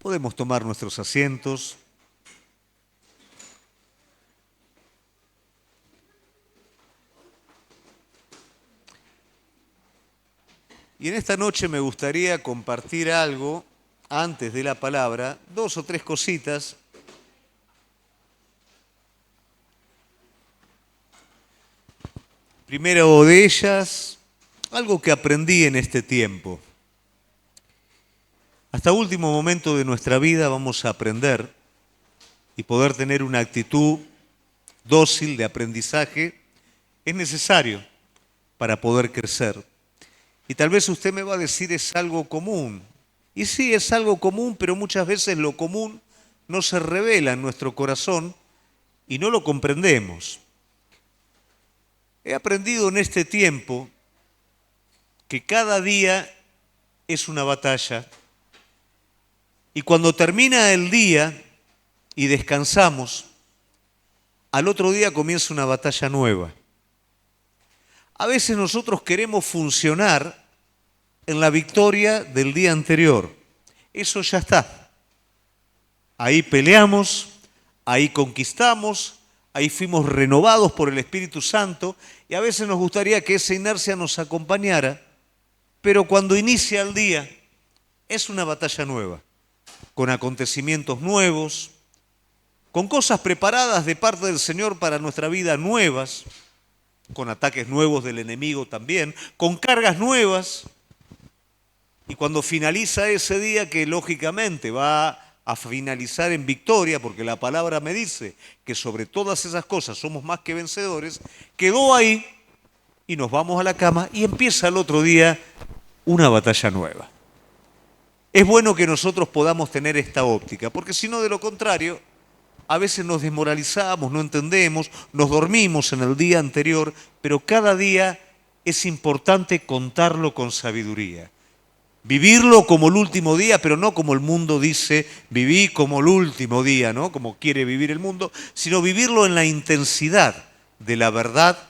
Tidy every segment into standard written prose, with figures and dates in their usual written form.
Podemos tomar nuestros asientos. Y en esta noche me gustaría compartir algo antes de la palabra, 2 o 3 cositas. Primero de ellas, algo que aprendí en este tiempo. Hasta último momento de nuestra vida vamos a aprender y poder tener una actitud dócil de aprendizaje es necesario para poder crecer. Y tal vez usted me va a decir es algo común. Y sí, es algo común, pero muchas veces lo común no se revela en nuestro corazón y no lo comprendemos. He aprendido en este tiempo que cada día es una batalla y cuando termina el día y descansamos, al otro día comienza una batalla nueva. A veces nosotros queremos funcionar en la victoria del día anterior. Eso ya está. Ahí peleamos, ahí conquistamos, ahí fuimos renovados por el Espíritu Santo y a veces nos gustaría que esa inercia nos acompañara, pero cuando inicia el día es una batalla nueva, con acontecimientos nuevos, con cosas preparadas de parte del Señor para nuestra vida nuevas, con ataques nuevos del enemigo también, con cargas nuevas. Y cuando finaliza ese día, que lógicamente va a finalizar en victoria, porque la palabra me dice que sobre todas esas cosas somos más que vencedores, quedó ahí y nos vamos a la cama y empieza el otro día una batalla nueva. Es bueno que nosotros podamos tener esta óptica, porque si no, de lo contrario, a veces nos desmoralizamos, no entendemos, nos dormimos en el día anterior, pero cada día es importante contarlo con sabiduría. Vivirlo como el último día, pero no como el mundo dice, viví como el último día, ¿no? Como quiere vivir el mundo, sino vivirlo en la intensidad de la verdad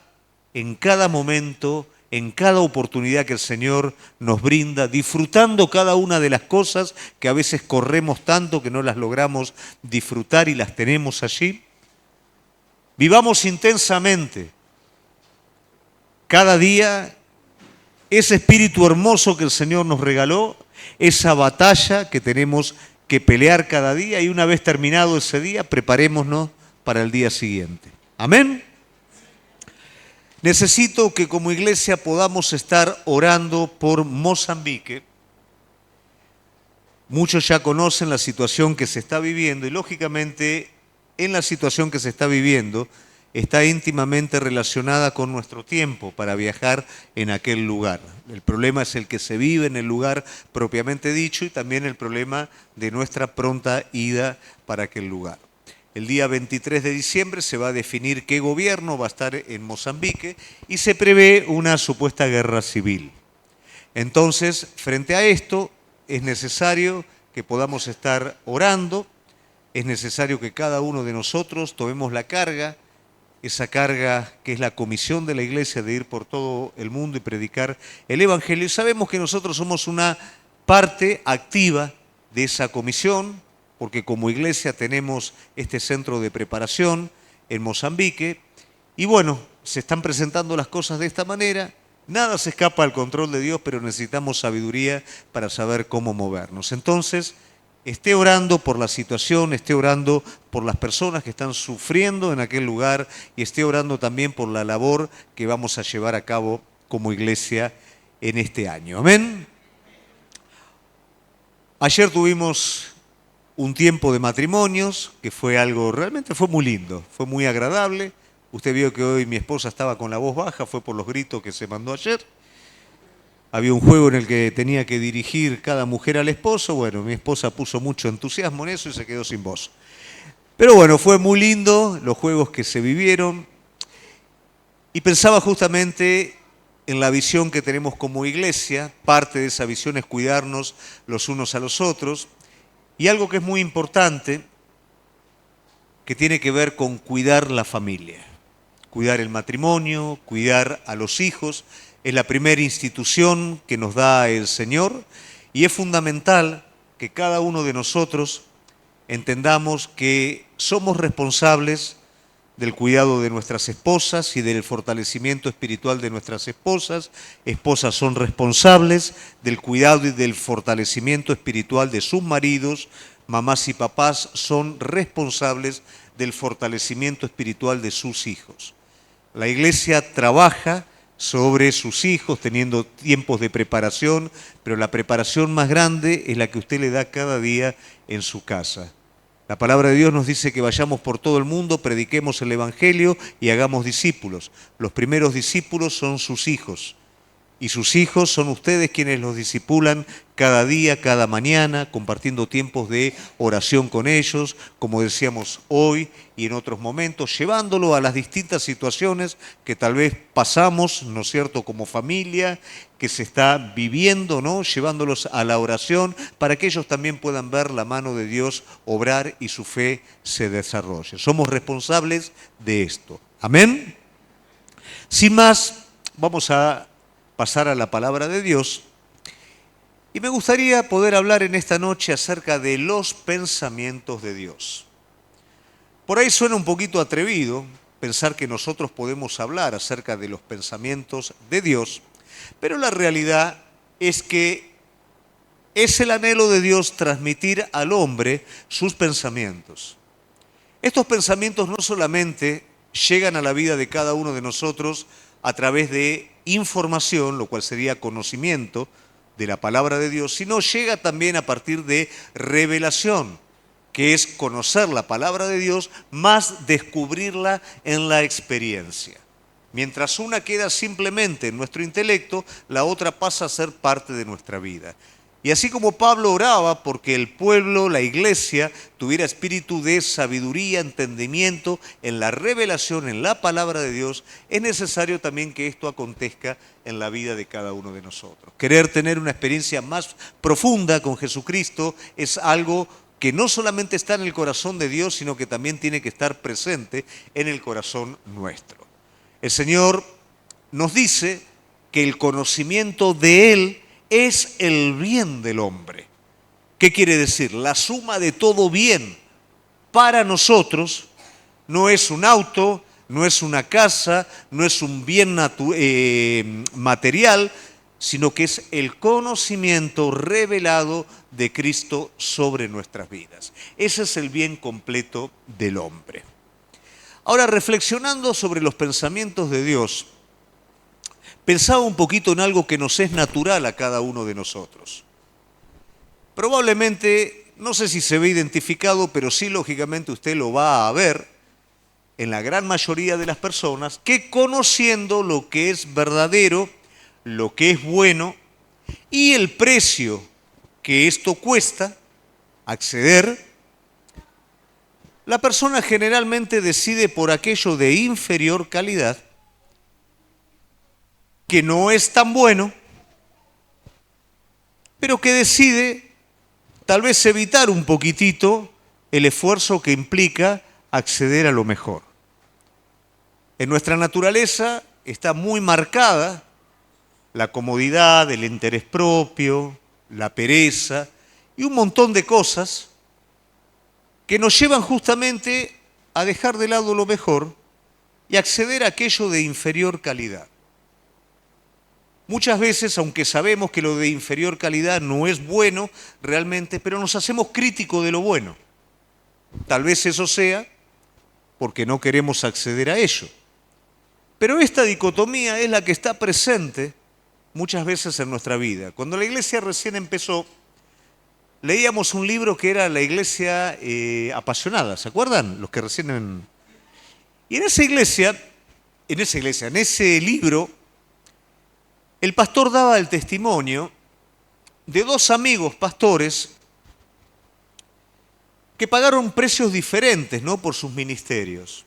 en cada momento, en cada oportunidad que el Señor nos brinda, disfrutando cada una de las cosas que a veces corremos tanto que no las logramos disfrutar y las tenemos allí. Vivamos intensamente cada día ese espíritu hermoso que el Señor nos regaló, esa batalla que tenemos que pelear cada día y una vez terminado ese día, preparémonos para el día siguiente. Amén. Necesito que como iglesia podamos estar orando por Mozambique. Muchos ya conocen la situación que se está viviendo y lógicamente en la situación que se está viviendo está íntimamente relacionada con nuestro tiempo para viajar en aquel lugar. El problema es el que se vive en el lugar propiamente dicho y también el problema de nuestra pronta ida para aquel lugar. El día 23 de diciembre se va a definir qué gobierno va a estar en Mozambique y se prevé una supuesta guerra civil. Entonces, frente a esto, es necesario que podamos estar orando, es necesario que cada uno de nosotros tomemos la carga, esa carga que es la comisión de la iglesia de ir por todo el mundo y predicar el Evangelio. Y sabemos que nosotros somos una parte activa de esa comisión, porque como iglesia tenemos este centro de preparación en Mozambique, y bueno, se están presentando las cosas de esta manera, nada se escapa al control de Dios, pero necesitamos sabiduría para saber cómo movernos. Entonces, esté orando por la situación, esté orando por las personas que están sufriendo en aquel lugar y esté orando también por la labor que vamos a llevar a cabo como iglesia en este año. Amén. Ayer tuvimos un tiempo de matrimonios, que fue algo, realmente fue muy lindo, fue muy agradable. Usted vio que hoy mi esposa estaba con la voz baja, fue por los gritos que se mandó ayer. Había un juego en el que tenía que dirigir cada mujer al esposo. Bueno, mi esposa puso mucho entusiasmo en eso y se quedó sin voz. Pero bueno, fue muy lindo los juegos que se vivieron. Y pensaba justamente en la visión que tenemos como iglesia. Parte de esa visión es cuidarnos los unos a los otros. Y algo que es muy importante, que tiene que ver con cuidar la familia, cuidar el matrimonio, cuidar a los hijos, es la primera institución que nos da el Señor y es fundamental que cada uno de nosotros entendamos que somos responsables del cuidado de nuestras esposas y del fortalecimiento espiritual de nuestras esposas. Esposas son responsables del cuidado y del fortalecimiento espiritual de sus maridos. Mamás y papás son responsables del fortalecimiento espiritual de sus hijos. La iglesia trabaja sobre sus hijos, teniendo tiempos de preparación, pero la preparación más grande es la que usted le da cada día en su casa. La palabra de Dios nos dice que vayamos por todo el mundo, prediquemos el Evangelio y hagamos discípulos. Los primeros discípulos son sus hijos. Y sus hijos son ustedes quienes los discipulan cada día, cada mañana, compartiendo tiempos de oración con ellos, como decíamos hoy y en otros momentos, llevándolo a las distintas situaciones que tal vez pasamos, ¿no es cierto?, como familia, que se está viviendo, ¿no?, llevándolos a la oración para que ellos también puedan ver la mano de Dios obrar y su fe se desarrolle. Somos responsables de esto. ¿Amén? Sin más, vamos a pasar a la palabra de Dios. Y me gustaría poder hablar en esta noche acerca de los pensamientos de Dios. Por ahí suena un poquito atrevido pensar que nosotros podemos hablar acerca de los pensamientos de Dios, pero la realidad es que es el anhelo de Dios transmitir al hombre sus pensamientos. Estos pensamientos no solamente llegan a la vida de cada uno de nosotros a través de información, lo cual sería conocimiento de la palabra de Dios, sino llega también a partir de revelación, que es conocer la palabra de Dios más descubrirla en la experiencia. Mientras una queda simplemente en nuestro intelecto, la otra pasa a ser parte de nuestra vida. Y así como Pablo oraba porque el pueblo, la iglesia, tuviera espíritu de sabiduría, entendimiento en la revelación, en la palabra de Dios, es necesario también que esto acontezca en la vida de cada uno de nosotros. Querer tener una experiencia más profunda con Jesucristo es algo que no solamente está en el corazón de Dios, sino que también tiene que estar presente en el corazón nuestro. El Señor nos dice que el conocimiento de Él es el bien del hombre. ¿Qué quiere decir? La suma de todo bien para nosotros no es un auto, no es una casa, no es un bien material, sino que es el conocimiento revelado de Cristo sobre nuestras vidas. Ese es el bien completo del hombre. Ahora, reflexionando sobre los pensamientos de Dios, pensaba un poquito en algo que nos es natural a cada uno de nosotros. Probablemente, no sé si se ve identificado, pero sí lógicamente usted lo va a ver en la gran mayoría de las personas, que conociendo lo que es verdadero, lo que es bueno y el precio que esto cuesta, acceder, la persona generalmente decide por aquello de inferior calidad, que no es tan bueno, pero que decide tal vez evitar un poquitito el esfuerzo que implica acceder a lo mejor. En nuestra naturaleza está muy marcada la comodidad, el interés propio, la pereza y un montón de cosas que nos llevan justamente a dejar de lado lo mejor y acceder a aquello de inferior calidad. Muchas veces, aunque sabemos que lo de inferior calidad no es bueno realmente, pero nos hacemos críticos de lo bueno. Tal vez eso sea porque no queremos acceder a ello. Pero esta dicotomía es la que está presente muchas veces en nuestra vida. Cuando la iglesia recién empezó, leíamos un libro que era La Iglesia Apasionada, ¿se acuerdan? Los que recién... Y en ese libro, el pastor daba el testimonio de dos amigos pastores que pagaron precios diferentes, ¿no?, por sus ministerios.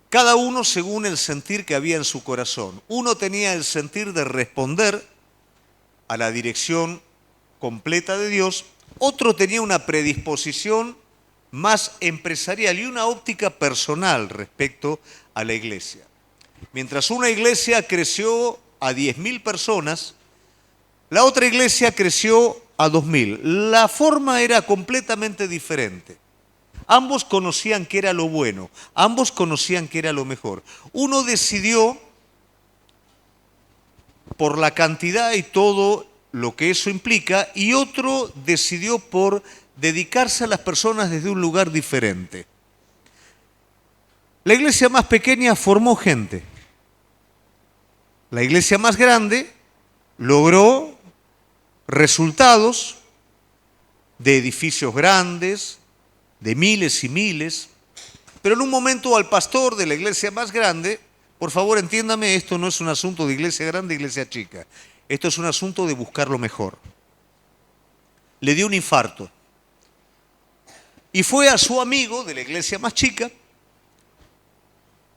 Cada uno según el sentir que había en su corazón. Uno tenía el sentir de responder a la dirección completa de Dios, otro tenía una predisposición más empresarial y una óptica personal respecto a la iglesia. Mientras una iglesia creció a 10.000 personas, la otra iglesia creció a 2000. La forma era completamente diferente. Ambos conocían qué era lo bueno, ambos conocían qué era lo mejor. Uno decidió, por la cantidad y todo lo que eso implica, y otro decidió por dedicarse a las personas desde un lugar diferente. La iglesia más pequeña formó gente. La iglesia más grande logró resultados de edificios grandes, de miles y miles, pero en un momento al pastor de la iglesia más grande, por favor entiéndame, esto no es un asunto de iglesia grande, iglesia chica, esto es un asunto de buscar lo mejor. Le dio un infarto y fue a su amigo de la iglesia más chica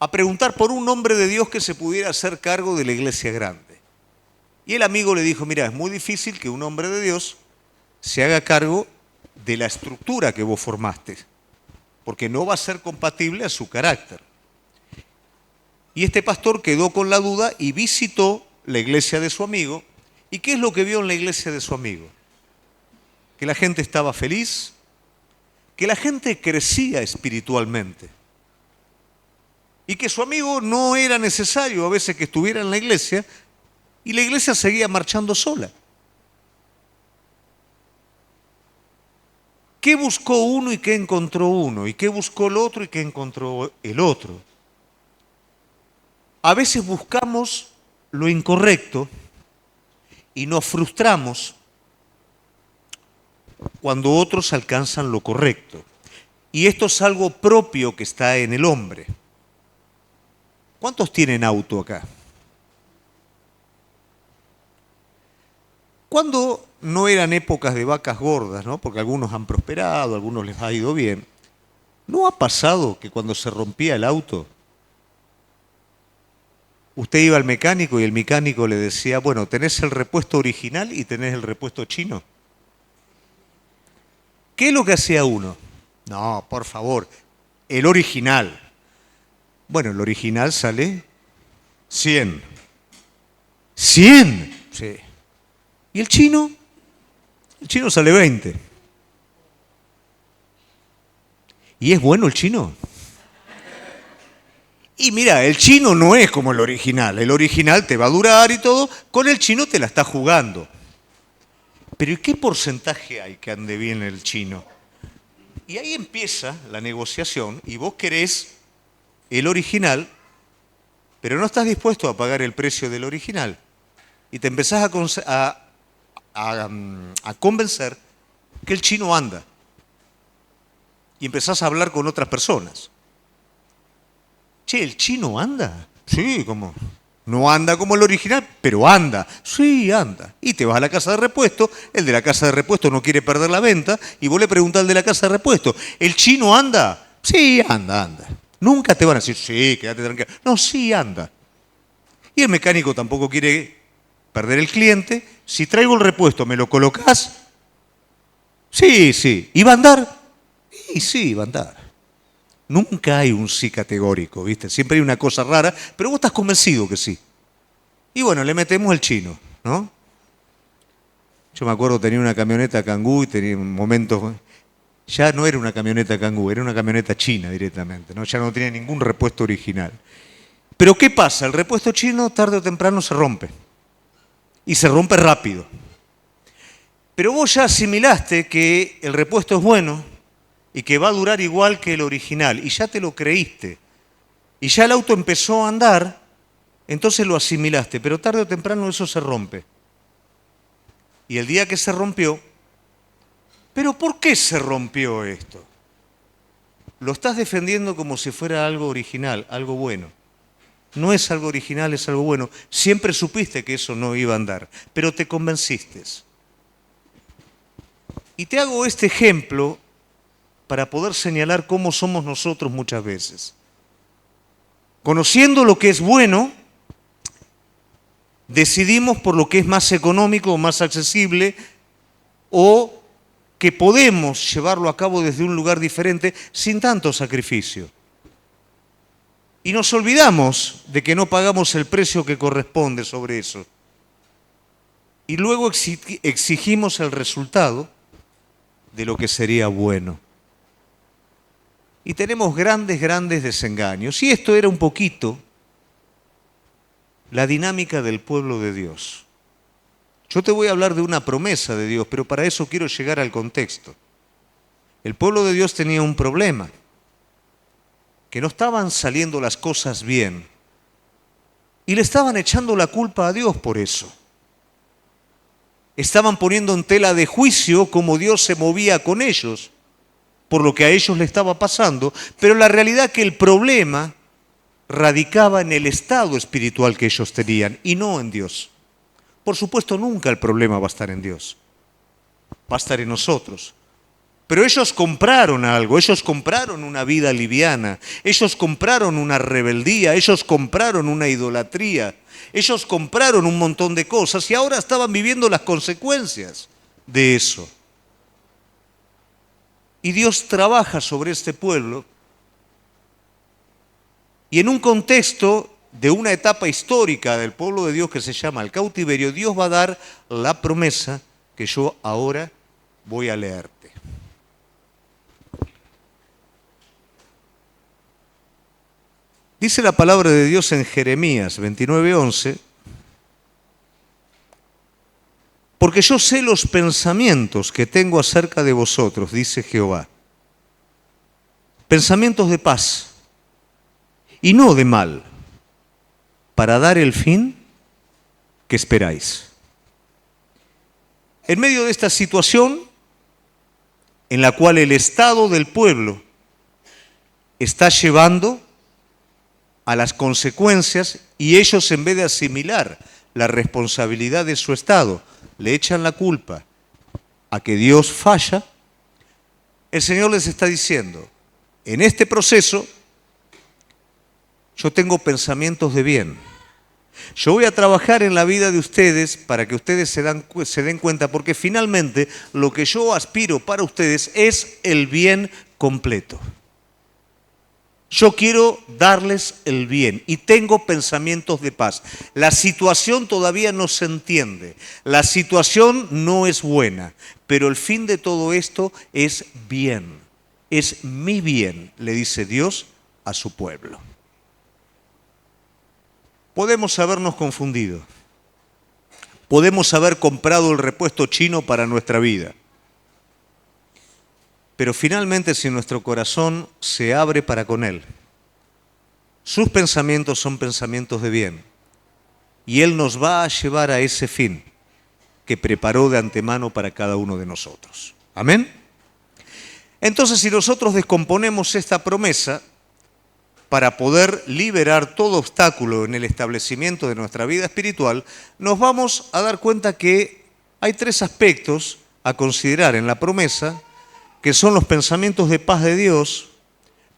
a preguntar por un hombre de Dios que se pudiera hacer cargo de la iglesia grande. Y el amigo le dijo, mira, es muy difícil que un hombre de Dios se haga cargo de la estructura que vos formaste, porque no va a ser compatible a su carácter. Y este pastor quedó con la duda y visitó la iglesia de su amigo. ¿Y qué es lo que vio en la iglesia de su amigo? Que la gente estaba feliz, que la gente crecía espiritualmente y que su amigo no era necesario a veces que estuviera en la iglesia y la iglesia seguía marchando sola. ¿Qué buscó uno y qué encontró uno? ¿Y qué buscó el otro y qué encontró el otro? A veces buscamos lo incorrecto y nos frustramos cuando otros alcanzan lo correcto. Y esto es algo propio que está en el hombre. ¿Cuántos tienen auto acá? Cuando no eran épocas de vacas gordas, ¿no? Porque algunos han prosperado, algunos les ha ido bien, ¿no ha pasado que cuando se rompía el auto, usted iba al mecánico y el mecánico le decía, bueno, tenés el repuesto original y tenés el repuesto chino? ¿Qué es lo que hacía uno? No, por favor, el original. Bueno, el original sale 100. ¿100? Sí. ¿Y el chino? El chino sale 20. ¿Y es bueno el chino? Y mira, el chino no es como el original. El original te va a durar y todo. Con el chino te la está jugando. Pero ¿y qué porcentaje hay que ande bien el chino? Y ahí empieza la negociación y vos querés el original, pero no estás dispuesto a pagar el precio del original. Y te empezás a convencer que el chino anda. Y empezás a hablar con otras personas. Che, ¿el chino anda? Sí, ¿cómo? No anda como el original, pero anda. Sí, anda. Y te vas a la casa de repuesto, el de la casa de repuesto no quiere perder la venta, y vos le preguntás al de la casa de repuesto, ¿el chino anda? Sí, anda. Nunca te van a decir, sí, quédate tranquilo. No, sí, anda. Y el mecánico tampoco quiere perder el cliente. Si traigo el repuesto, ¿me lo colocás? Sí. ¿Y va a andar? Sí, va a andar. Nunca hay un sí categórico, ¿viste? Siempre hay una cosa rara, pero vos estás convencido que sí. Y bueno, le metemos el chino, ¿no? Yo me acuerdo, tenía una camioneta Kangoo y tenía momentos... Ya no era una camioneta Kangoo, era una camioneta china directamente, ¿no? Ya no tenía ningún repuesto original. Pero ¿qué pasa? El repuesto chino tarde o temprano se rompe. Y se rompe rápido. Pero vos ya asimilaste que el repuesto es bueno y que va a durar igual que el original, y ya te lo creíste. Y ya el auto empezó a andar, entonces lo asimilaste, pero tarde o temprano eso se rompe. Y el día que se rompió, ¿pero por qué se rompió esto? Lo estás defendiendo como si fuera algo original, algo bueno. No es algo original, es algo bueno. Siempre supiste que eso no iba a andar, pero te convenciste. Y te hago este ejemplo para poder señalar cómo somos nosotros muchas veces. Conociendo lo que es bueno, decidimos por lo que es más económico o más accesible o que podemos llevarlo a cabo desde un lugar diferente sin tanto sacrificio. Y nos olvidamos de que no pagamos el precio que corresponde sobre eso. y luego exigimos el resultado de lo que sería bueno. Y tenemos grandes desengaños. Y esto era un poquito la dinámica del pueblo de Dios. Yo te voy a hablar de una promesa de Dios, pero para eso quiero llegar al contexto. El pueblo de Dios tenía un problema, que no estaban saliendo las cosas bien, y le estaban echando la culpa a Dios por eso. Estaban poniendo en tela de juicio cómo Dios se movía con ellos, por lo que a ellos le estaba pasando, pero la realidad es que el problema radicaba en el estado espiritual que ellos tenían y no en Dios. Por supuesto, nunca el problema va a estar en Dios, va a estar en nosotros. Pero ellos compraron algo, ellos compraron una vida liviana, ellos compraron una rebeldía, ellos compraron una idolatría, ellos compraron un montón de cosas y ahora estaban viviendo las consecuencias de eso. Y Dios trabaja sobre este pueblo y en un contexto de una etapa histórica del pueblo de Dios que se llama el cautiverio, Dios va a dar la promesa que yo ahora voy a leerte. Dice la palabra de Dios en Jeremías 29:11, porque yo sé los pensamientos que tengo acerca de vosotros, dice Jehová, pensamientos de paz y no de mal, para dar el fin que esperáis. En medio de esta situación, en la cual el estado del pueblo está llevando a las consecuencias y ellos, en vez de asimilar la responsabilidad de su estado, le echan la culpa a que Dios falla, el Señor les está diciendo, en este proceso yo tengo pensamientos de bien. Yo voy a trabajar en la vida de ustedes para que ustedes se den cuenta, porque finalmente lo que yo aspiro para ustedes es el bien completo. Yo quiero darles el bien y tengo pensamientos de paz. La situación todavía no se entiende, la situación no es buena, pero el fin de todo esto es bien, es mi bien, le dice Dios a su pueblo. Podemos habernos confundido, podemos haber comprado el repuesto chino para nuestra vida. Pero finalmente, si nuestro corazón se abre para con Él, sus pensamientos son pensamientos de bien. Y Él nos va a llevar a ese fin que preparó de antemano para cada uno de nosotros. ¿Amén? Entonces, si nosotros descomponemos esta promesa para poder liberar todo obstáculo en el establecimiento de nuestra vida espiritual, nos vamos a dar cuenta que hay tres aspectos a considerar en la promesa, que son los pensamientos de paz de Dios,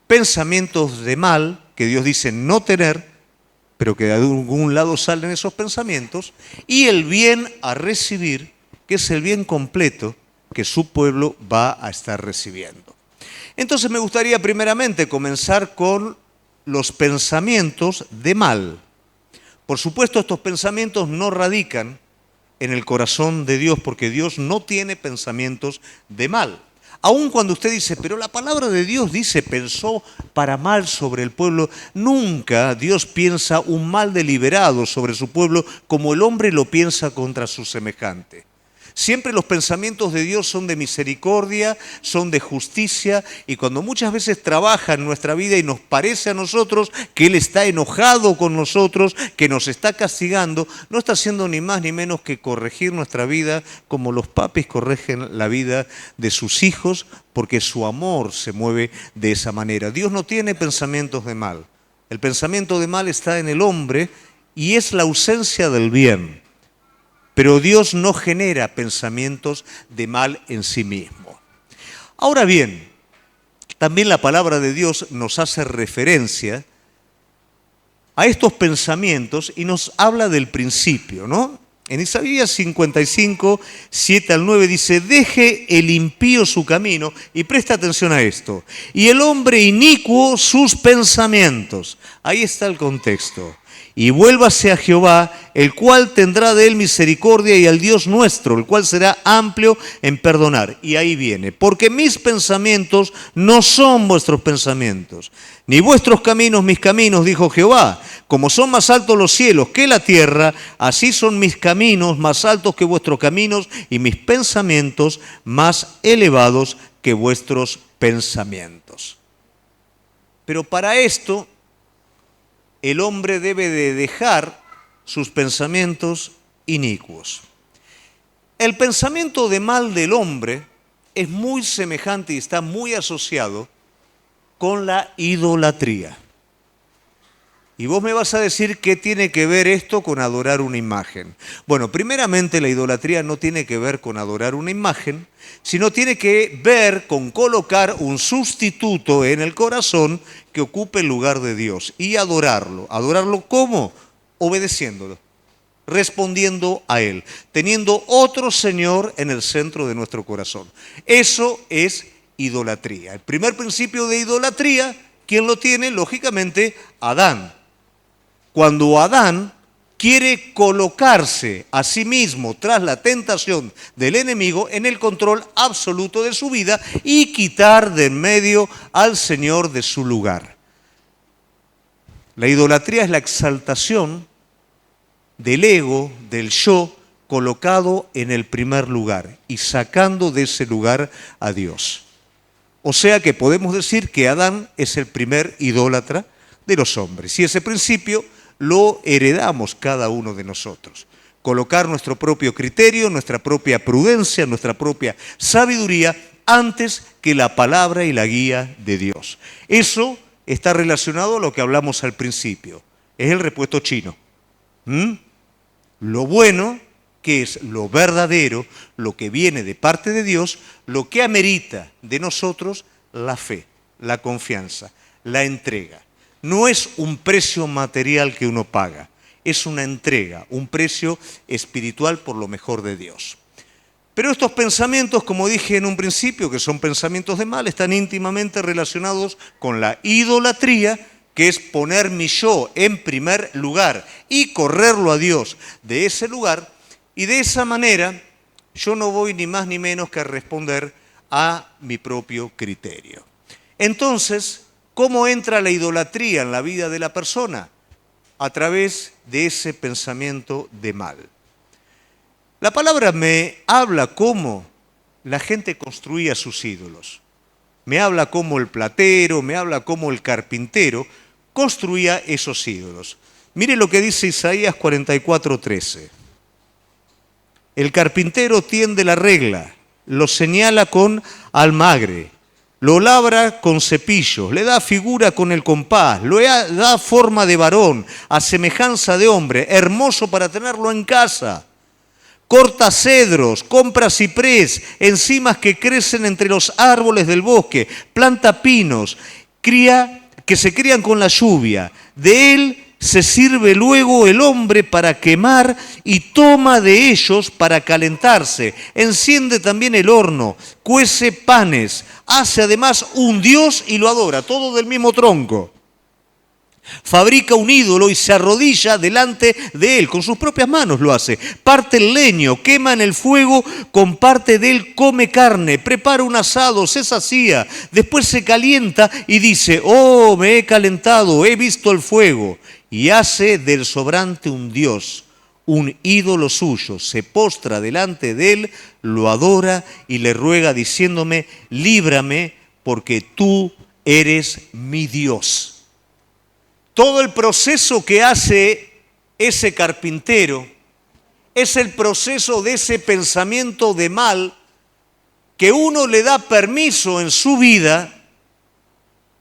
pensamientos de mal, que Dios dice no tener, pero que de algún lado salen esos pensamientos, y el bien a recibir, que es el bien completo que su pueblo va a estar recibiendo. Entonces me gustaría primeramente comenzar con los pensamientos de mal. Por supuesto, estos pensamientos no radican en el corazón de Dios, porque Dios no tiene pensamientos de mal. Aun cuando usted dice, pero la palabra de Dios dice, pensó para mal sobre el pueblo, nunca Dios piensa un mal deliberado sobre su pueblo como el hombre lo piensa contra su semejante. Siempre los pensamientos de Dios son de misericordia, son de justicia, y cuando muchas veces trabaja en nuestra vida y nos parece a nosotros que Él está enojado con nosotros, que nos está castigando, no está haciendo ni más ni menos que corregir nuestra vida como los papis corrigen la vida de sus hijos, porque su amor se mueve de esa manera. Dios no tiene pensamientos de mal. El pensamiento de mal está en el hombre y es la ausencia del bien. Pero Dios no genera pensamientos de mal en sí mismo. Ahora bien, también la palabra de Dios nos hace referencia a estos pensamientos y nos habla del principio, ¿no? En Isaías 55, 7 al 9 dice, deje el impío su camino, y presta atención a esto, y el hombre inicuo sus pensamientos. Ahí está el contexto. y vuélvase a Jehová, el cual tendrá de él misericordia, y al Dios nuestro, el cual será amplio en perdonar. Y ahí viene, porque mis pensamientos no son vuestros pensamientos, ni vuestros caminos mis caminos, dijo Jehová. Como son más altos los cielos que la tierra, así son mis caminos más altos que vuestros caminos, y mis pensamientos más elevados que vuestros pensamientos. Pero para esto, el hombre debe de dejar sus pensamientos inicuos. El pensamiento de mal del hombre es muy semejante y está muy asociado con la idolatría. Y vos me vas a decir qué tiene que ver esto con adorar una imagen. Bueno, primeramente la idolatría no tiene que ver con adorar una imagen, sino tiene que ver con colocar un sustituto en el corazón que ocupe el lugar de Dios y adorarlo. ¿Adorarlo cómo? Obedeciéndolo, respondiendo a Él, teniendo otro Señor en el centro de nuestro corazón. Eso es idolatría. El primer principio de idolatría, ¿quién lo tiene? Lógicamente, Adán. Cuando Adán quiere colocarse a sí mismo tras la tentación del enemigo en el control absoluto de su vida y quitar de en medio al Señor de su lugar. La idolatría es la exaltación del ego, del yo, colocado en el primer lugar y sacando de ese lugar a Dios. O sea que podemos decir que Adán es el primer idólatra de los hombres. Y ese principio lo heredamos cada uno de nosotros. Colocar nuestro propio criterio, nuestra propia prudencia, nuestra propia sabiduría antes que la palabra y la guía de Dios. Eso está relacionado a lo que hablamos al principio. Es el repuesto chino. Lo bueno, que es lo verdadero, lo que viene de parte de Dios, lo que amerita de nosotros la fe, la confianza, la entrega. No es un precio material que uno paga, es una entrega, un precio espiritual por lo mejor de Dios. Pero estos pensamientos, como dije en un principio, que son pensamientos de mal, están íntimamente relacionados con la idolatría, que es poner mi yo en primer lugar y correrlo a Dios de ese lugar, y de esa manera yo no voy ni más ni menos que a responder a mi propio criterio. Entonces, ¿cómo entra la idolatría en la vida de la persona? A través de ese pensamiento de mal. La palabra me habla cómo la gente construía sus ídolos. Me habla cómo el platero, me habla cómo el carpintero construía esos ídolos. Mire lo que dice Isaías 44:13. El carpintero tiende la regla, lo señala con almagre, lo labra con cepillos, le da figura con el compás, da forma de varón, a semejanza de hombre, hermoso para tenerlo en casa. Corta cedros, compra ciprés, encimas que crecen entre los árboles del bosque, planta pinos, que se crían con la lluvia. De él se sirve luego el hombre para quemar y toma de ellos para calentarse. Enciende también el horno, cuece panes, hace además un dios y lo adora, todo del mismo tronco. Fabrica un ídolo y se arrodilla delante de él, con sus propias manos lo hace. Parte el leño, quema en el fuego, con parte de él come carne, prepara un asado, se sacía, después se calienta y dice, oh, me he calentado, he visto el fuego. Y hace del sobrante un dios, un ídolo suyo, se postra delante de él, lo adora y le ruega diciéndome, líbrame porque tú eres mi Dios. Todo el proceso que hace ese carpintero es el proceso de ese pensamiento de mal que uno le da permiso en su vida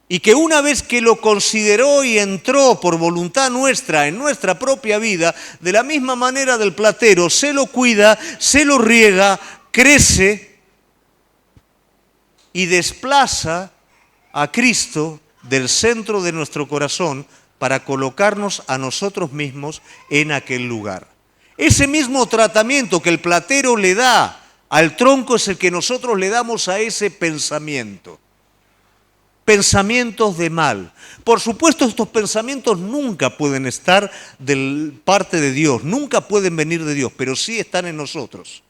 y que una vez que lo consideró y entró por voluntad nuestra en nuestra propia vida, de la misma manera del platero, se lo cuida, se lo riega, crece y desplaza a Cristo del centro de nuestro corazón para colocarnos a nosotros mismos en aquel lugar. Ese mismo tratamiento que el platero le da al tronco es el que nosotros le damos a ese pensamiento. pensamientos de mal. Por supuesto, estos pensamientos nunca pueden estar de parte de Dios, nunca pueden venir de Dios, pero sí están en nosotros.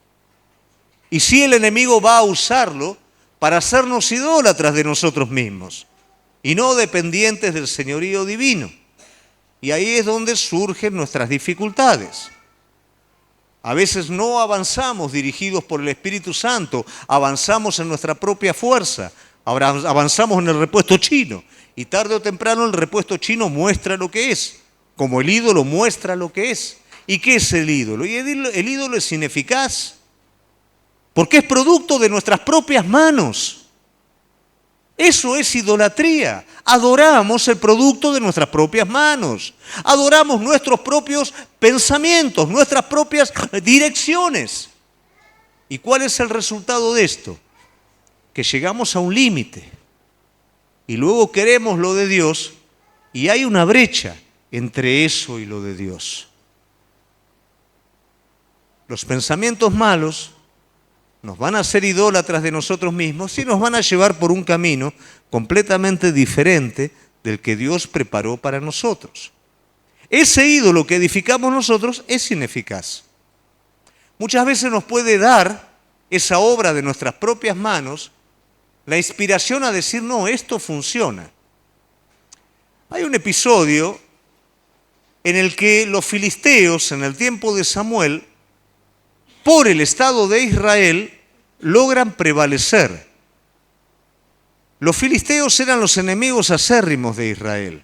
Y sí el enemigo va a usarlo para hacernos idólatras de nosotros mismos y no dependientes del señorío divino. Y ahí es donde surgen nuestras dificultades. A veces no avanzamos dirigidos por el Espíritu Santo, avanzamos en nuestra propia fuerza, avanzamos en el repuesto chino y tarde o temprano el repuesto chino muestra lo que es, como el ídolo muestra lo que es. ¿Y qué es el ídolo? Y el ídolo es ineficaz, porque es producto de nuestras propias manos. Eso es idolatría. Adoramos el producto de nuestras propias manos. Adoramos nuestros propios pensamientos, nuestras propias direcciones. ¿Y cuál es el resultado de esto? Que llegamos a un límite y luego queremos lo de Dios y hay una brecha entre eso y lo de Dios. Los pensamientos malos nos van a hacer idólatras de nosotros mismos y nos van a llevar por un camino completamente diferente del que Dios preparó para nosotros. Ese ídolo que edificamos nosotros es ineficaz. Muchas veces nos puede dar esa obra de nuestras propias manos la inspiración a decir, no, esto funciona. Hay un episodio en el que los filisteos, en el tiempo de Samuel, por el Estado de Israel, logran prevalecer. Los filisteos eran los enemigos acérrimos de Israel.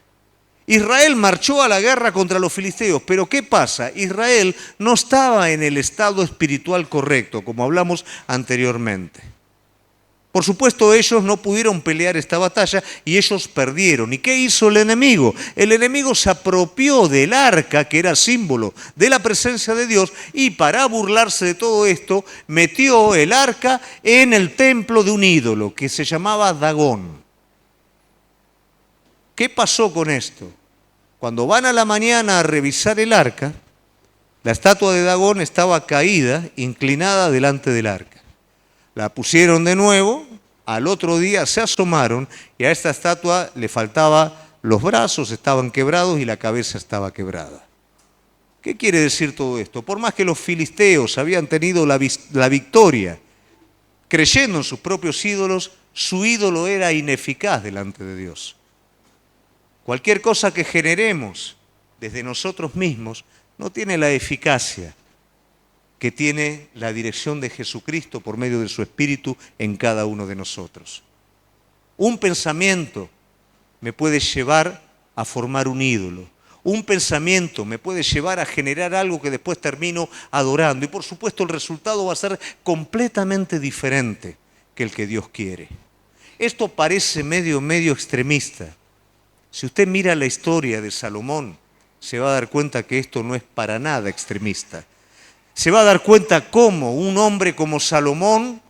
Israel marchó a la guerra contra los filisteos, pero ¿qué pasa? Israel no estaba en el estado espiritual correcto, como hablamos anteriormente. Por supuesto, ellos no pudieron pelear esta batalla y ellos perdieron. ¿Y qué hizo el enemigo? El enemigo se apropió del arca, que era símbolo de la presencia de Dios, y para burlarse de todo esto, metió el arca en el templo de un ídolo que se llamaba Dagón. ¿Qué pasó con esto? Cuando van a la mañana a revisar el arca, la estatua de Dagón estaba caída, inclinada delante del arca. La pusieron de nuevo, al otro día se asomaron y a esta estatua le faltaban los brazos, estaban quebrados y la cabeza estaba quebrada. ¿Qué quiere decir todo esto? Por más que los filisteos habían tenido la victoria creyendo en sus propios ídolos, su ídolo era ineficaz delante de Dios. Cualquier cosa que generemos desde nosotros mismos no tiene la eficacia que tiene la dirección de Jesucristo por medio de su Espíritu en cada uno de nosotros. Un pensamiento me puede llevar a formar un ídolo. Un pensamiento me puede llevar a generar algo que después termino adorando. Y por supuesto el resultado va a ser completamente diferente que el que Dios quiere. Esto parece medio extremista. Si usted mira la historia de Salomón, se va a dar cuenta que esto no es para nada extremista. Se va a dar cuenta cómo un hombre como Salomón,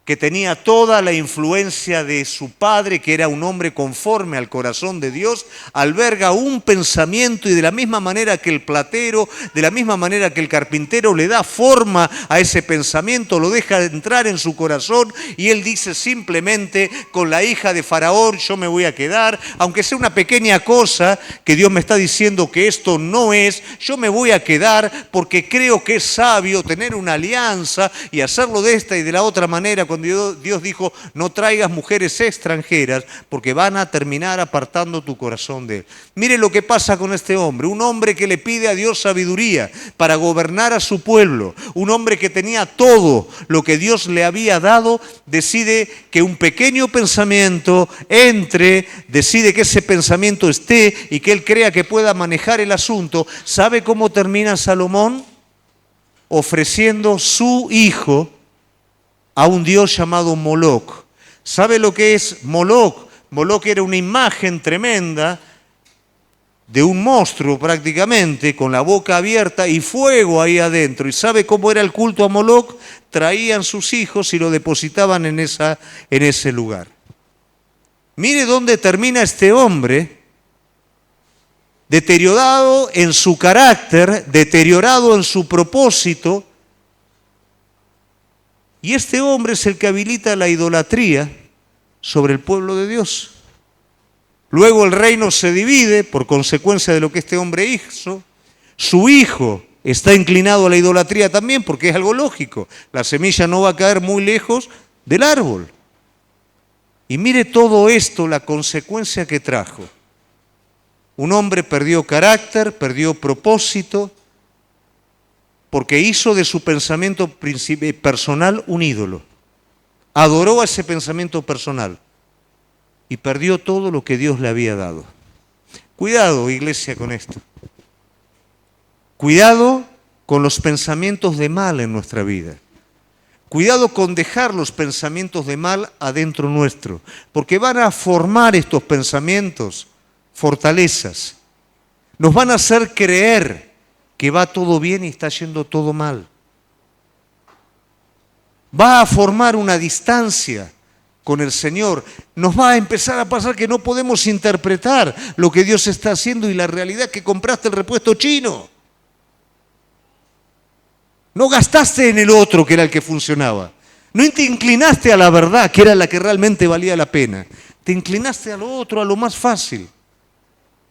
que tenía toda la influencia de su padre, que era un hombre conforme al corazón de Dios, alberga un pensamiento y de la misma manera que el platero, de la misma manera que el carpintero le da forma a ese pensamiento, lo deja entrar en su corazón y él dice simplemente, con la hija de Faraón yo me voy a quedar, aunque sea una pequeña cosa que Dios me está diciendo que esto no es, yo me voy a quedar porque creo que es sabio tener una alianza y hacerlo de esta y de la otra manera. Cuando Dios dijo, no traigas mujeres extranjeras porque van a terminar apartando tu corazón de él. Mire lo que pasa con este hombre, un hombre que le pide a Dios sabiduría para gobernar a su pueblo, un hombre que tenía todo lo que Dios le había dado, decide que un pequeño pensamiento entre, decide que ese pensamiento esté y que él crea que pueda manejar el asunto. ¿Sabe cómo termina Salomón? Ofreciendo su hijo a un dios llamado Moloc. ¿Sabe lo que es Moloc? Moloc era una imagen tremenda de un monstruo prácticamente, con la boca abierta y fuego ahí adentro. ¿Y sabe cómo era el culto a Moloc? Traían sus hijos y lo depositaban en ese lugar. Mire dónde termina este hombre, deteriorado en su carácter, deteriorado en su propósito. Y este hombre es el que habilita la idolatría sobre el pueblo de Dios. Luego el reino se divide por consecuencia de lo que este hombre hizo. Su hijo está inclinado a la idolatría también porque es algo lógico. La semilla no va a caer muy lejos del árbol. Y mire todo esto, la consecuencia que trajo. Un hombre perdió carácter, perdió propósito, porque hizo de su pensamiento personal un ídolo. Adoró a ese pensamiento personal y perdió todo lo que Dios le había dado. Cuidado, iglesia, con esto. Cuidado con los pensamientos de mal en nuestra vida. Cuidado con dejar los pensamientos de mal adentro nuestro, porque van a formar estos pensamientos fortalezas. Nos van a hacer creer que va todo bien y está yendo todo mal. Va a formar una distancia con el Señor. Nos va a empezar a pasar que no podemos interpretar lo que Dios está haciendo y la realidad es que compraste el repuesto chino. No gastaste en el otro que era el que funcionaba. No te inclinaste a la verdad, que era la que realmente valía la pena. Te inclinaste a lo otro, a lo más fácil.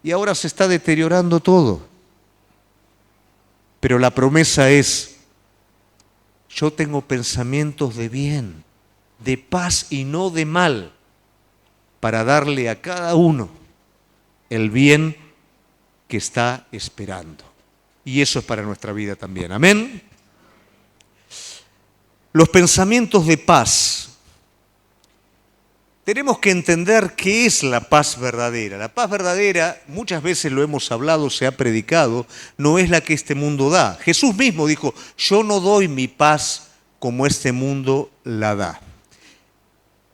Y ahora se está deteriorando todo. Pero la promesa es, yo tengo pensamientos de bien, de paz y no de mal, para darle a cada uno el bien que está esperando. Y eso es para nuestra vida también. Amén. Los pensamientos de paz. Tenemos que entender qué es la paz verdadera. La paz verdadera, muchas veces lo hemos hablado, se ha predicado, no es la que este mundo da. Jesús mismo dijo, yo no doy mi paz como este mundo la da.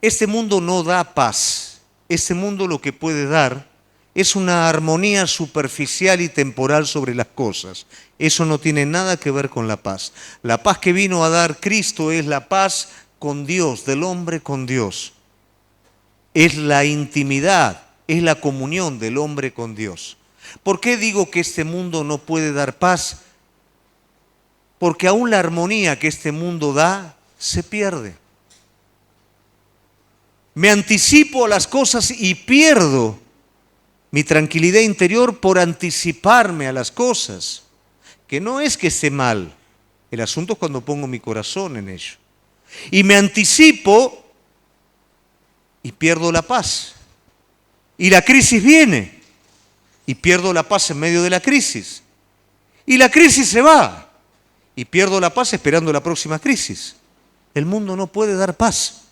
Este mundo no da paz. Este mundo lo que puede dar es una armonía superficial y temporal sobre las cosas. Eso no tiene nada que ver con la paz. La paz que vino a dar Cristo es la paz con Dios, del hombre con Dios. Es la intimidad, es la comunión del hombre con Dios. ¿Por qué digo que este mundo no puede dar paz? Porque aún la armonía que este mundo da se pierde. Me anticipo a las cosas y pierdo mi tranquilidad interior por anticiparme a las cosas. Que no es que esté mal, el asunto es cuando pongo mi corazón en ello. Y me anticipo y pierdo la paz. Y la crisis viene y pierdo la paz en medio de la crisis. Y la crisis se va y pierdo la paz esperando la próxima crisis. El mundo no puede dar paz.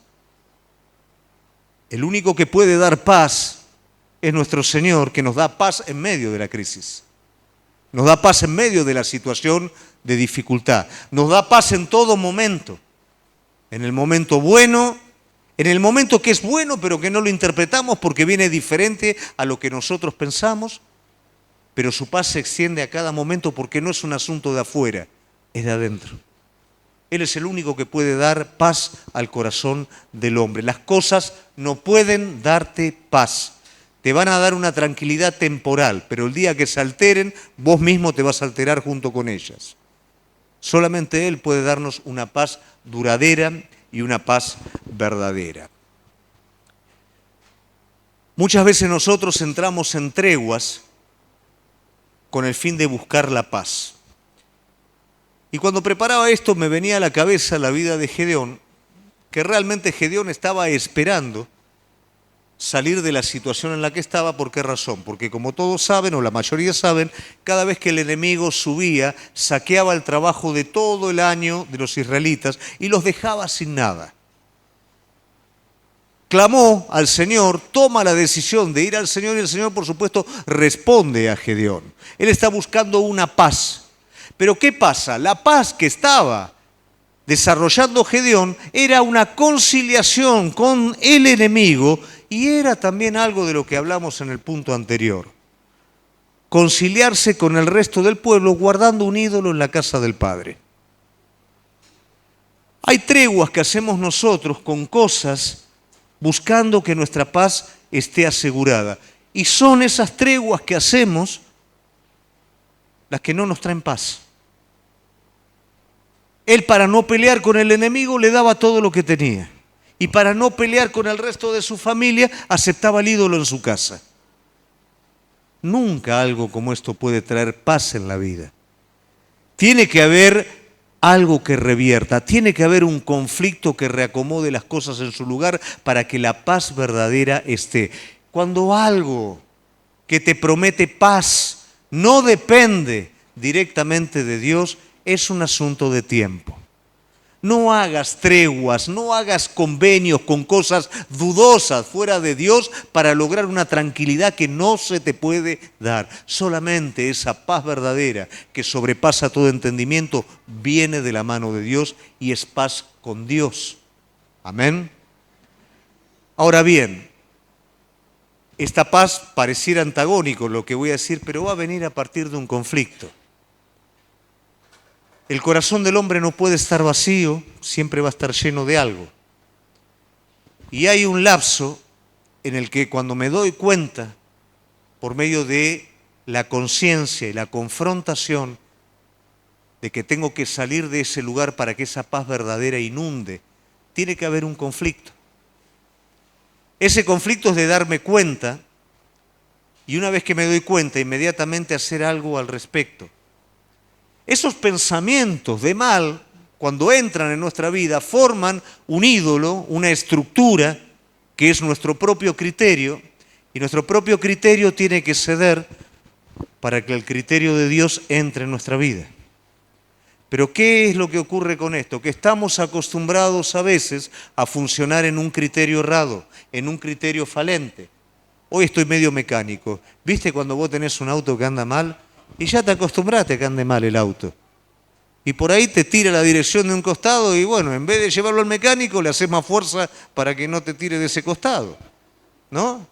El único que puede dar paz es nuestro Señor, que nos da paz en medio de la crisis. Nos da paz en medio de la situación de dificultad. Nos da paz en todo momento. En el momento bueno, en el momento que es bueno, pero que no lo interpretamos porque viene diferente a lo que nosotros pensamos. Pero su paz se extiende a cada momento porque no es un asunto de afuera, es de adentro. Él es el único que puede dar paz al corazón del hombre. Las cosas no pueden darte paz. Te van a dar una tranquilidad temporal, pero el día que se alteren, vos mismo te vas a alterar junto con ellas. Solamente Él puede darnos una paz duradera y una paz verdadera. Muchas veces nosotros entramos en treguas con el fin de buscar la paz. Y cuando preparaba esto me venía a la cabeza la vida de Gedeón, que realmente Gedeón estaba esperando salir de la situación en la que estaba. ¿Por qué razón? Porque como todos saben, o la mayoría saben, cada vez que el enemigo subía, saqueaba el trabajo de todo el año de los israelitas y los dejaba sin nada. Clamó al Señor, toma la decisión de ir al Señor y el Señor, por supuesto, responde a Gedeón. Él está buscando una paz. Pero ¿qué pasa? La paz que estaba desarrollando Gedeón era una conciliación con el enemigo y era también algo de lo que hablamos en el punto anterior. Conciliarse con el resto del pueblo guardando un ídolo en la casa del Padre. Hay treguas que hacemos nosotros con cosas buscando que nuestra paz esté asegurada. Y son esas treguas que hacemos las que no nos traen paz. Él, para no pelear con el enemigo, le daba todo lo que tenía. Y para no pelear con el resto de su familia, aceptaba el ídolo en su casa. Nunca algo como esto puede traer paz en la vida. Tiene que haber algo que revierta, tiene que haber un conflicto que reacomode las cosas en su lugar para que la paz verdadera esté. Cuando algo que te promete paz no depende directamente de Dios, es un asunto de tiempo. No hagas treguas, no hagas convenios con cosas dudosas fuera de Dios para lograr una tranquilidad que no se te puede dar. Solamente esa paz verdadera que sobrepasa todo entendimiento viene de la mano de Dios y es paz con Dios. Amén. Ahora bien, esta paz pareciera antagónico lo que voy a decir, pero va a venir a partir de un conflicto. El corazón del hombre no puede estar vacío, siempre va a estar lleno de algo. Y hay un lapso en el que cuando me doy cuenta, por medio de la conciencia y la confrontación, de que tengo que salir de ese lugar para que esa paz verdadera inunde, tiene que haber un conflicto. Ese conflicto es de darme cuenta, y una vez que me doy cuenta, inmediatamente hacer algo al respecto. Esos pensamientos de mal, cuando entran en nuestra vida, forman un ídolo, una estructura que es nuestro propio criterio, y nuestro propio criterio tiene que ceder para que el criterio de Dios entre en nuestra vida. Pero ¿qué es lo que ocurre con esto? Que estamos acostumbrados a veces a funcionar en un criterio errado, en un criterio falente. Hoy estoy medio mecánico. ¿Viste cuando vos tenés un auto que anda mal? Y ya te acostumbraste a que ande mal el auto. Y por ahí te tira la dirección de un costado y bueno, en vez de llevarlo al mecánico, le haces más fuerza para que no te tire de ese costado. ¿No?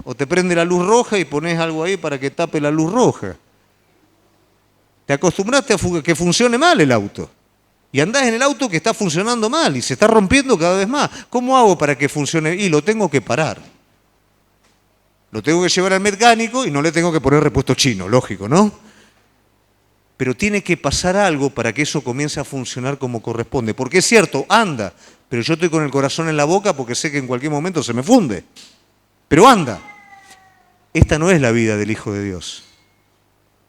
O te prende la luz roja y pones algo ahí para que tape la luz roja. Te acostumbraste a que funcione mal el auto. Y andás en el auto que está funcionando mal y se está rompiendo cada vez más. ¿Cómo hago para que funcione? Y lo tengo que parar. Lo tengo que llevar al mecánico y no le tengo que poner repuesto chino, lógico, ¿no? Pero tiene que pasar algo para que eso comience a funcionar como corresponde. Porque es cierto, anda, pero yo estoy con el corazón en la boca porque sé que en cualquier momento se me funde. Pero anda. Esta no es la vida del Hijo de Dios.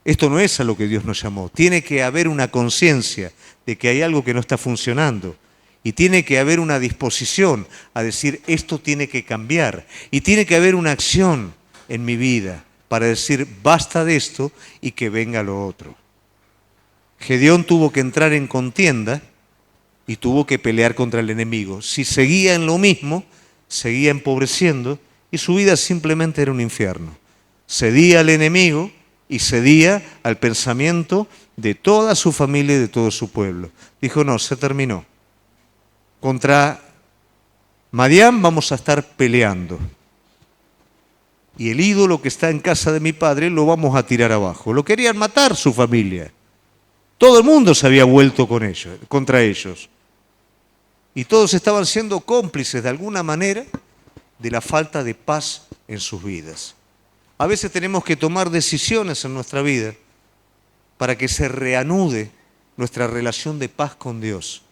Esto no es a lo que Dios nos llamó. Tiene que haber una conciencia de que hay algo que no está funcionando. Y tiene que haber una disposición a decir, esto tiene que cambiar. Y tiene que haber una acción en mi vida para decir, basta de esto y que venga lo otro. Gedeón tuvo que entrar en contienda y tuvo que pelear contra el enemigo. Si seguía en lo mismo, seguía empobreciendo y su vida simplemente era un infierno. Cedía al enemigo y cedía al pensamiento de toda su familia y de todo su pueblo. Dijo, no, se terminó. Contra Madián vamos a estar peleando. Y el ídolo que está en casa de mi padre lo vamos a tirar abajo. Lo querían matar su familia. Todo el mundo se había vuelto con ellos, contra ellos. Y todos estaban siendo cómplices de alguna manera de la falta de paz en sus vidas. A veces tenemos que tomar decisiones en nuestra vida para que se reanude nuestra relación de paz con Dios.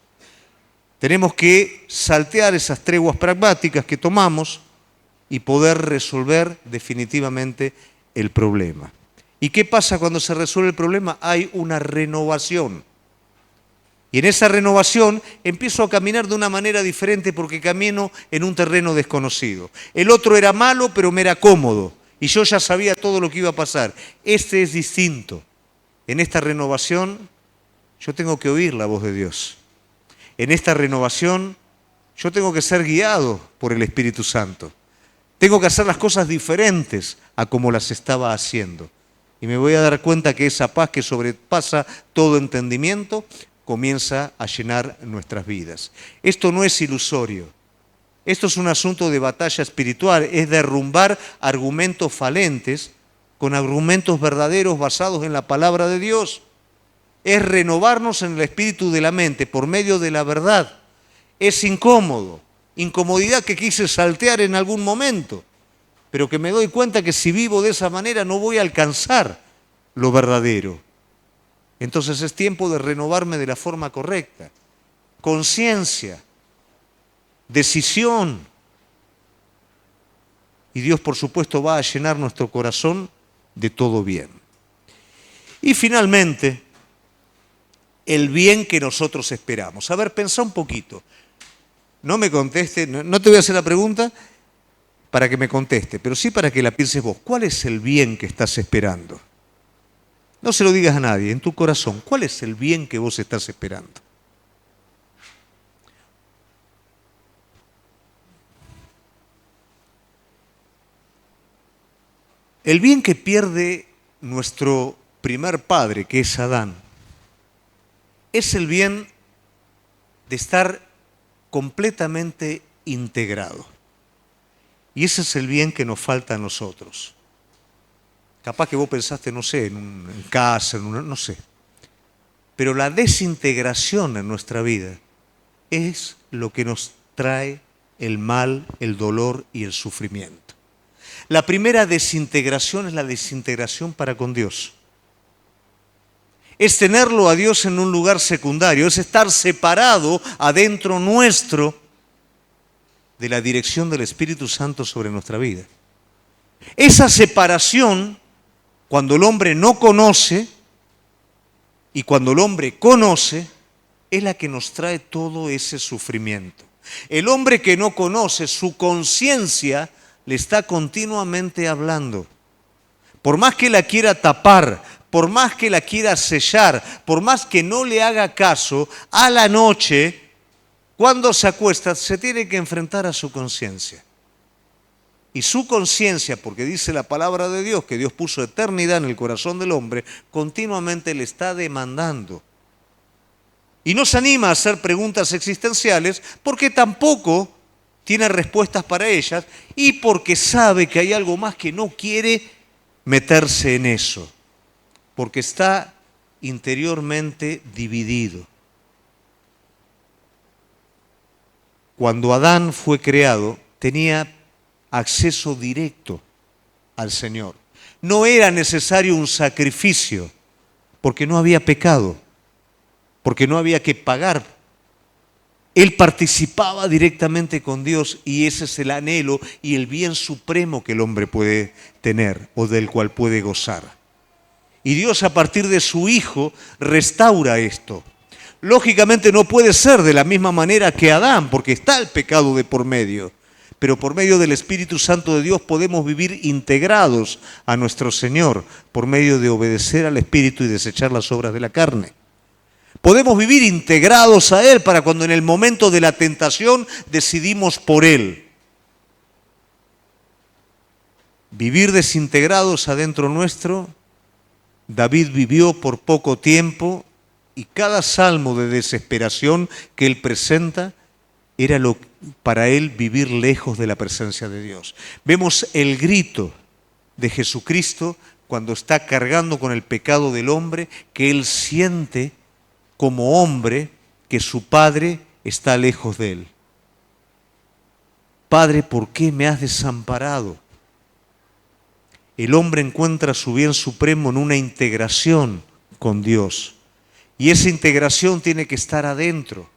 Tenemos que saltear esas treguas pragmáticas que tomamos y poder resolver definitivamente el problema. ¿Y qué pasa cuando se resuelve el problema? Hay una renovación. Y en esa renovación empiezo a caminar de una manera diferente porque camino en un terreno desconocido. El otro era malo, pero me era cómodo. Y yo ya sabía todo lo que iba a pasar. Este es distinto. En esta renovación yo tengo que oír la voz de Dios. En esta renovación yo tengo que ser guiado por el Espíritu Santo. Tengo que hacer las cosas diferentes a como las estaba haciendo. Y me voy a dar cuenta que esa paz que sobrepasa todo entendimiento comienza a llenar nuestras vidas. Esto no es ilusorio. Esto es un asunto de batalla espiritual, es derrumbar argumentos falentes con argumentos verdaderos basados en la palabra de Dios. Es renovarnos en el espíritu de la mente por medio de la verdad. Es incómodo, incomodidad que quise saltear en algún momento, pero que me doy cuenta que si vivo de esa manera no voy a alcanzar lo verdadero. Entonces es tiempo de renovarme de la forma correcta. Conciencia. decisión. Y Dios, por supuesto, va a llenar nuestro corazón de todo bien. Y finalmente, el bien que nosotros esperamos. A ver, pensá un poquito. No me conteste, no te voy a hacer la pregunta para que me conteste, pero sí para que la pienses vos. ¿Cuál es el bien que estás esperando? No se lo digas a nadie, en tu corazón. ¿Cuál es el bien que vos estás esperando? El bien que pierde nuestro primer padre, que es Adán, es el bien de estar completamente integrado. Y ese es el bien que nos falta a nosotros. Capaz que vos pensaste, no sé, en casa, no sé. Pero la desintegración en nuestra vida es lo que nos trae el mal, el dolor y el sufrimiento. La primera desintegración es la desintegración para con Dios. Es tenerlo a Dios en un lugar secundario, es estar separado adentro nuestro de la dirección del Espíritu Santo sobre nuestra vida. Esa separación, cuando el hombre no conoce y cuando el hombre conoce, es la que nos trae todo ese sufrimiento. El hombre que no conoce, su conciencia le está continuamente hablando. Por más que la quiera tapar, por más que la quiera sellar, por más que no le haga caso, a la noche, cuando se acuesta, se tiene que enfrentar a su conciencia. Y su conciencia, porque dice la palabra de Dios, que Dios puso eternidad en el corazón del hombre, continuamente le está demandando. Y no se anima a hacer preguntas existenciales porque tampoco tiene respuestas para ellas y porque sabe que hay algo más que no quiere meterse en eso, porque está interiormente dividido. Cuando Adán fue creado, tenía acceso directo al Señor. No era necesario un sacrificio, porque no había pecado, porque no había que pagar. Él participaba directamente con Dios y ese es el anhelo y el bien supremo que el hombre puede tener o del cual puede gozar. Y Dios, a partir de su Hijo, restaura esto. Lógicamente no puede ser de la misma manera que Adán, porque está el pecado de por medio. Pero por medio del Espíritu Santo de Dios podemos vivir integrados a nuestro Señor, por medio de obedecer al Espíritu y desechar las obras de la carne. Podemos vivir integrados a Él para cuando en el momento de la tentación decidimos por Él. Vivir desintegrados adentro nuestro, David vivió por poco tiempo y cada salmo de desesperación que él presenta era para él vivir lejos de la presencia de Dios. Vemos el grito de Jesucristo cuando está cargando con el pecado del hombre, que él siente como hombre que su Padre está lejos de él. Padre, ¿por qué me has desamparado? El hombre encuentra su bien supremo en una integración con Dios. Y esa integración tiene que estar adentro.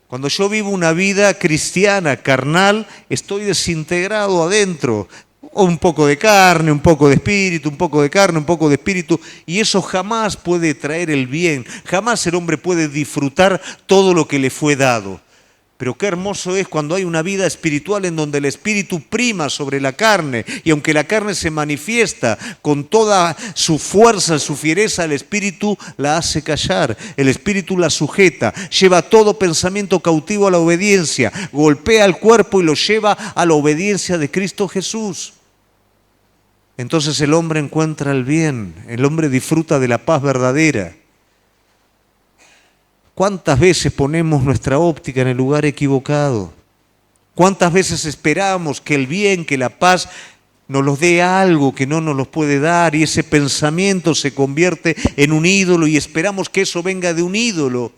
Cuando yo vivo una vida cristiana, carnal, estoy desintegrado adentro. Un poco de carne, un poco de espíritu, un poco de carne, un poco de espíritu. Y eso jamás puede traer el bien. Jamás el hombre puede disfrutar todo lo que le fue dado. Pero qué hermoso es cuando hay una vida espiritual en donde el espíritu prima sobre la carne. Y aunque la carne se manifiesta con toda su fuerza, su fiereza, el espíritu la hace callar. El espíritu la sujeta, lleva todo pensamiento cautivo a la obediencia. Golpea el cuerpo y lo lleva a la obediencia de Cristo Jesús. Entonces el hombre encuentra el bien, el hombre disfruta de la paz verdadera. ¿Cuántas veces ponemos nuestra óptica en el lugar equivocado? ¿Cuántas veces esperamos que el bien, que la paz nos los dé algo que no nos los puede dar y ese pensamiento se convierte en un ídolo y esperamos que eso venga de un ídolo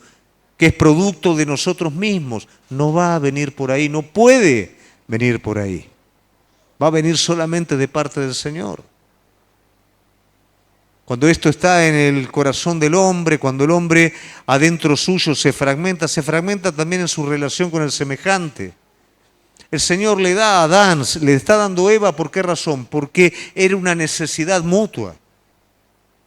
que es producto de nosotros mismos? No va a venir por ahí, no puede venir por ahí. Va a venir solamente de parte del Señor. Cuando esto está en el corazón del hombre, cuando el hombre adentro suyo se fragmenta también en su relación con el semejante. El Señor le da a Adán, le está dando a Eva, ¿por qué razón? Porque era una necesidad mutua.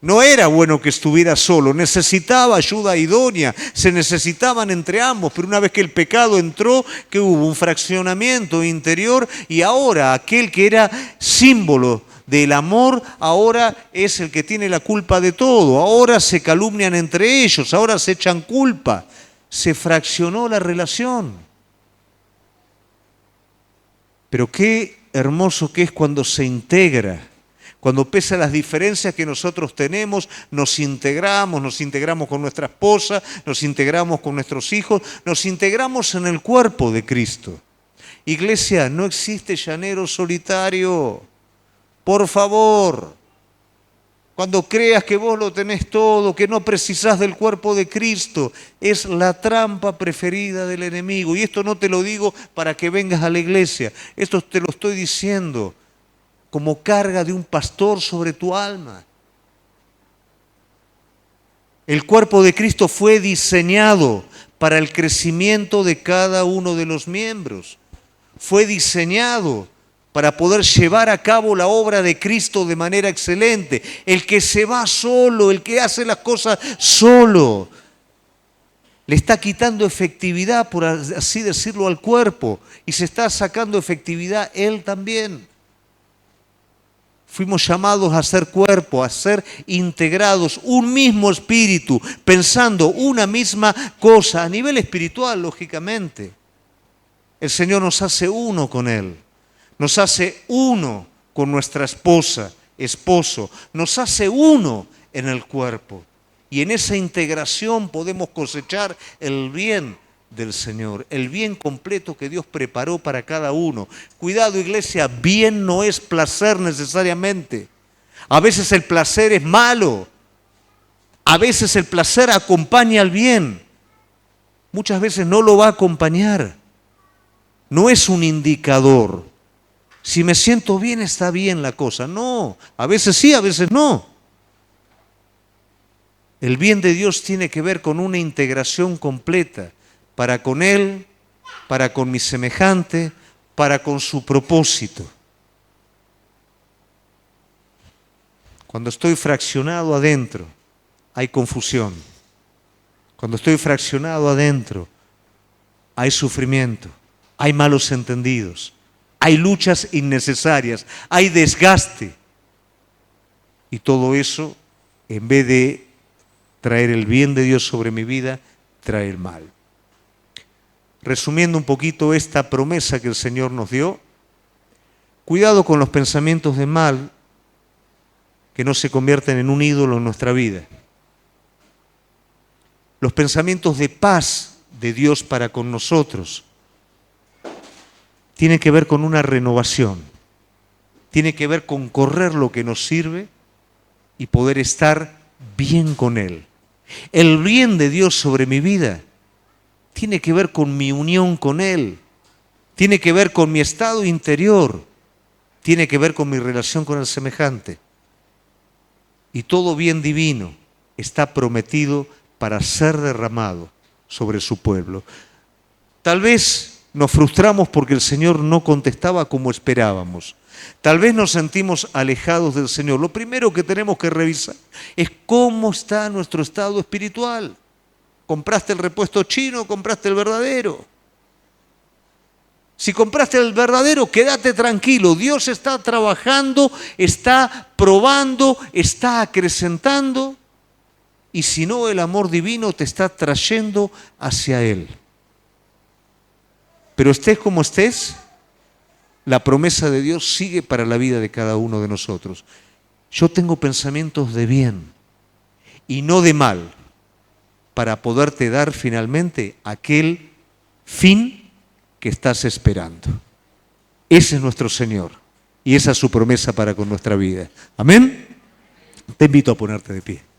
No era bueno que estuviera solo, necesitaba ayuda idónea, se necesitaban entre ambos, pero una vez que el pecado entró, que hubo un fraccionamiento interior y ahora aquel que era símbolo del amor, ahora es el que tiene la culpa de todo, ahora se calumnian entre ellos, ahora se echan culpa, se fraccionó la relación. Pero qué hermoso que es cuando se integra. Cuando pese a las diferencias que nosotros tenemos, nos integramos con nuestra esposa, nos integramos con nuestros hijos, nos integramos en el cuerpo de Cristo. Iglesia, no existe llanero solitario. Por favor, cuando creas que vos lo tenés todo, que no precisás del cuerpo de Cristo, es la trampa preferida del enemigo. Y esto no te lo digo para que vengas a la iglesia, esto te lo estoy diciendo como carga de un pastor sobre tu alma. El cuerpo de Cristo fue diseñado para el crecimiento de cada uno de los miembros. Fue diseñado para poder llevar a cabo la obra de Cristo de manera excelente. El que se va solo, el que hace las cosas solo, le está quitando efectividad, por así decirlo, al cuerpo, y se está sacando efectividad él también. Fuimos llamados a ser cuerpo, a ser integrados, un mismo espíritu, pensando una misma cosa, a nivel espiritual, lógicamente. El Señor nos hace uno con Él, nos hace uno con nuestra esposa, esposo, nos hace uno en el cuerpo. Y en esa integración podemos cosechar el bien del Señor, el bien completo que Dios preparó para cada uno. Cuidado, iglesia, bien no es placer necesariamente. A veces el placer es malo. A veces el placer acompaña al bien. Muchas veces no lo va a acompañar. No es un indicador. Si me siento bien, está bien la cosa. No, a veces sí, a veces no. El bien de Dios tiene que ver con una integración completa para con Él, para con mi semejante, para con su propósito. Cuando estoy fraccionado adentro, hay confusión. Cuando estoy fraccionado adentro, hay sufrimiento, hay malos entendidos, hay luchas innecesarias, hay desgaste. Y todo eso, en vez de traer el bien de Dios sobre mi vida, trae el mal. Resumiendo un poquito esta promesa que el Señor nos dio, cuidado con los pensamientos de mal que no se convierten en un ídolo en nuestra vida. Los pensamientos de paz de Dios para con nosotros tienen que ver con una renovación, tiene que ver con correr lo que nos sirve y poder estar bien con Él. El bien de Dios sobre mi vida tiene que ver con mi unión con Él, tiene que ver con mi estado interior, tiene que ver con mi relación con el semejante. Y todo bien divino está prometido para ser derramado sobre su pueblo. Tal vez nos frustramos porque el Señor no contestaba como esperábamos. Tal vez nos sentimos alejados del Señor. Lo primero que tenemos que revisar es cómo está nuestro estado espiritual. ¿Compraste el repuesto chino o compraste el verdadero? Si compraste el verdadero, quédate tranquilo. Dios está trabajando, está probando, está acrecentando. Y si no, el amor divino te está trayendo hacia Él. Pero estés como estés, la promesa de Dios sigue para la vida de cada uno de nosotros. Yo tengo pensamientos de bien y no de mal, para poderte dar finalmente aquel fin que estás esperando. Ese es nuestro Señor y esa es su promesa para con nuestra vida. Amén. Te invito a ponerte de pie.